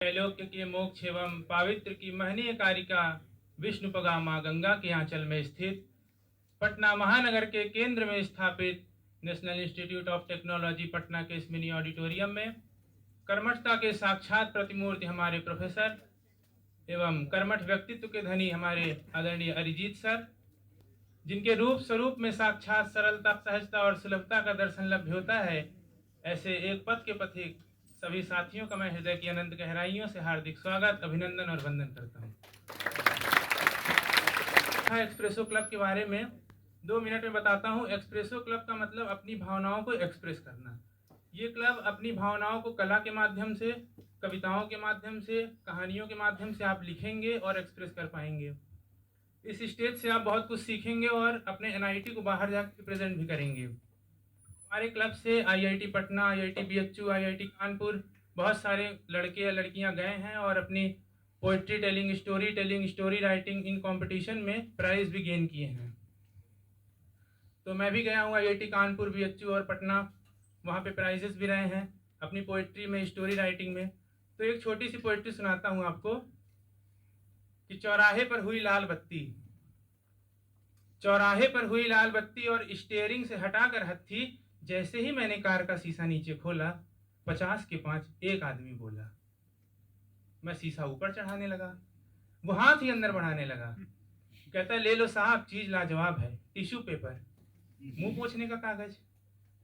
त्रैलोक्य के मोक्ष एवं पावित्र की महनीय कारिका विष्णुपगा माँ गंगा के आंचल में स्थित पटना महानगर के केंद्र में स्थापित national institute of technology Patna के इस मिनी ऑडिटोरियम में कर्मठता के साक्षात प्रतिमूर्ति हमारे प्रोफेसर एवं कर्मठ व्यक्तित्व के धनी हमारे आदरणीय अरिजीत सर, जिनके रूप स्वरूप में साक्षात सरलता, सहजता और सुलभता का दर्शन लभ्य होता है, ऐसे एक पथ के पथिक सभी साथियों का मैं हृदय की अनंत गहराइयों से हार्दिक स्वागत, अभिनंदन और वंदन करता हूँ। एक्सप्रेसो क्लब के बारे में 2 मिनट में बताता हूँ। एक्सप्रेसो क्लब का मतलब अपनी भावनाओं को एक्सप्रेस करना। ये क्लब अपनी भावनाओं को कला के माध्यम से, कविताओं के माध्यम से, कहानियों के माध्यम से आप लिखेंगे और एक्सप्रेस कर पाएंगे। इस स्टेज से आप बहुत कुछ सीखेंगे और अपने एनआईटी को बाहर जाकर प्रेजेंट भी करेंगे। हमारे क्लब से IIT Patna, IIT BHU, IIT Kanpur बहुत सारे लड़के या लड़कियां गए हैं और अपनी poetry telling, story writing in competition में प्राइज भी गेन किए हैं। तो मैं भी गया हूँ आईआईटी कानपुर, बीएचयू और पटना, वहाँ पे प्राइजेस भी रहे हैं अपनी पोइट्री में, स्टोरी राइटिंग में। तो एक छोटी सी पोइट्री सुनाता हूँ आपको कि चौराहे पर हुई लाल बत्ती, चौराहे पर हुई लाल बत्ती और स्टीयरिंग से हटाकर हत्थी, जैसे ही मैंने कार का शीशा नीचे खोला, 50 के 5 एक आदमी बोला। मैं शीशा ऊपर चढ़ाने लगा, वो हाथ ही अंदर बढ़ाने लगा। कहता ले लो साहब, चीज लाजवाब है, टिश्यू पेपर, मुंह पोंछने का कागज,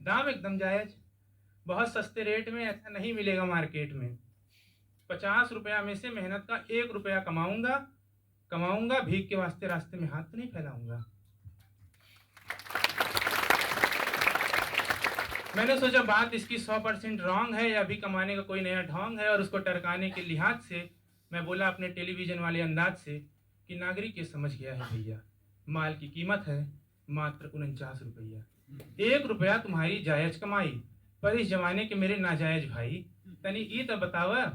दाम एकदम जायज, बहुत सस्ते रेट में, ऐसा नहीं मिलेगा मार्केट में। 50 रुपया में से मेहनत का 1 रुपया कमाऊंगा, भीख के वास्ते रास्ते में हाथ तो नहीं फैलाऊंगा। मैंने सोचा बात इसकी 100% रॉन्ग है या अभी कमाने का कोई नया ढोंग है, और उसको टरकाने के लिहाज से मैं बोला अपने टेलीविजन वाले अंदाज से कि नागरिक ये समझ गया है भैया, माल की कीमत है मात्र 49 रुपया। 1 रुपया तुम्हारी जायज कमाई, पर इस जमाने के मेरे नाजायज भाई, तनी ई तो बतावा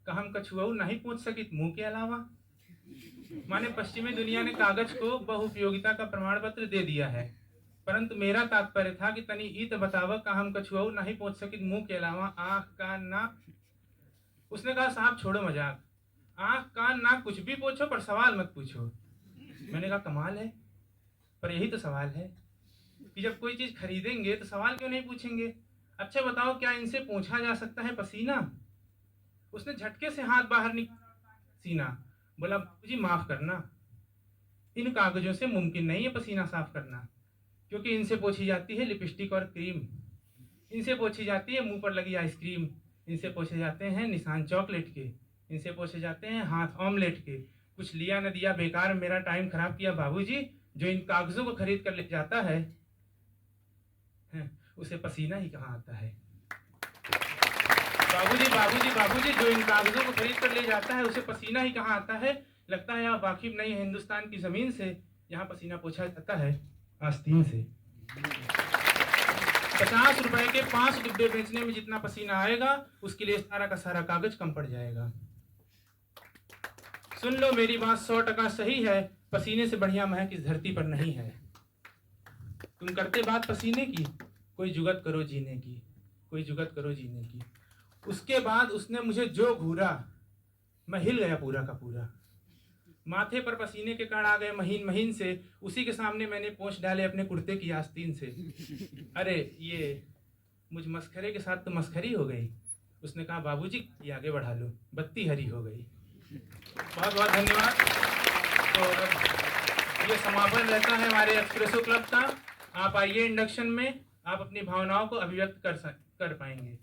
कि हम कछुआ नहीं पूछ सकित मुंह के अलावा। माने पश्चिमी दुनिया ने कागज को बहुउपयोगिता का प्रमाण पत्र दे दिया है, परंतु मेरा तात्पर्य था कि तनी ई तो बतावा का हम कछुआ नहीं पहुंच सकित मुंह के अलावा, आंख कान नाक। उसने कहा साहब छोड़ो मजाक, आंख कान नाक कुछ भी पूछो पर सवाल मत पूछो। मैंने कहा कमाल है, पर यही तो सवाल है कि जब कोई चीज खरीदेंगे तो सवाल क्यों नहीं पूछेंगे। अच्छा बताओ क्या इनसे पूछा जा सकता है पसीना? उसने झटके से हाथ बाहर निकाला, सीना। बोला बाबूजी माफ करना, इन कागजों से मुमकिन नहीं है पसीना साफ करना, क्योंकि इनसे पोछी जाती है लिपस्टिक और क्रीम, इनसे पोछी जाती है मुंह पर लगी आइसक्रीम, इनसे पोछे जाते हैं निशान चॉकलेट के, इनसे पोछे जाते हैं हाथ ऑमलेट के। कुछ लिया न दिया, बेकार मेरा टाइम खराब किया बाबूजी। जो इन कागजों को खरीद कर ले जाता है उसे पसीना ही कहाँ आता है। बाबूजी, जो इन कागजों को खरीद कर ले जाता है उसे पसीना ही कहाँ आता है। लगता है आप वाकिफ नहीं है हिंदुस्तान की जमीन से, यहाँ पसीना पोछा जाता है आस्तीन से। 50 रुपए के 5 डिब्बे बेचने में जितना पसीना आएगा, उसके लिए सारा का सारा कागज कम पड़ जाएगा। सुन लो मेरी बात 100% सही है, पसीने से बढ़िया महक इस धरती पर नहीं है। तुम करते बात पसीने की, कोई जुगत करो जीने की, कोई जुगत करो जीने की। उसके बाद उसने मुझे जो घूरा, मैं हिल गया पूरा का पूरा। माथे पर पसीने के कण आ गए महीन महीन से। उसी के सामने मैंने पोंछ डाले अपने कुर्ते की आस्तीन से। अरे ये मुझ मस्खरे के साथ तो मस्खरी हो गई। उसने कहा बाबूजी ये आगे बढ़ा लो, बत्ती हरी हो गई। बहुत बहुत धन्यवाद। तो ये समापन रहता है हमारे एक्सप्रेसो क्लब का। आप आइए इंडक्शन में, आप अपनी भावनाओं को अभिव्यक्त कर पाएंगे।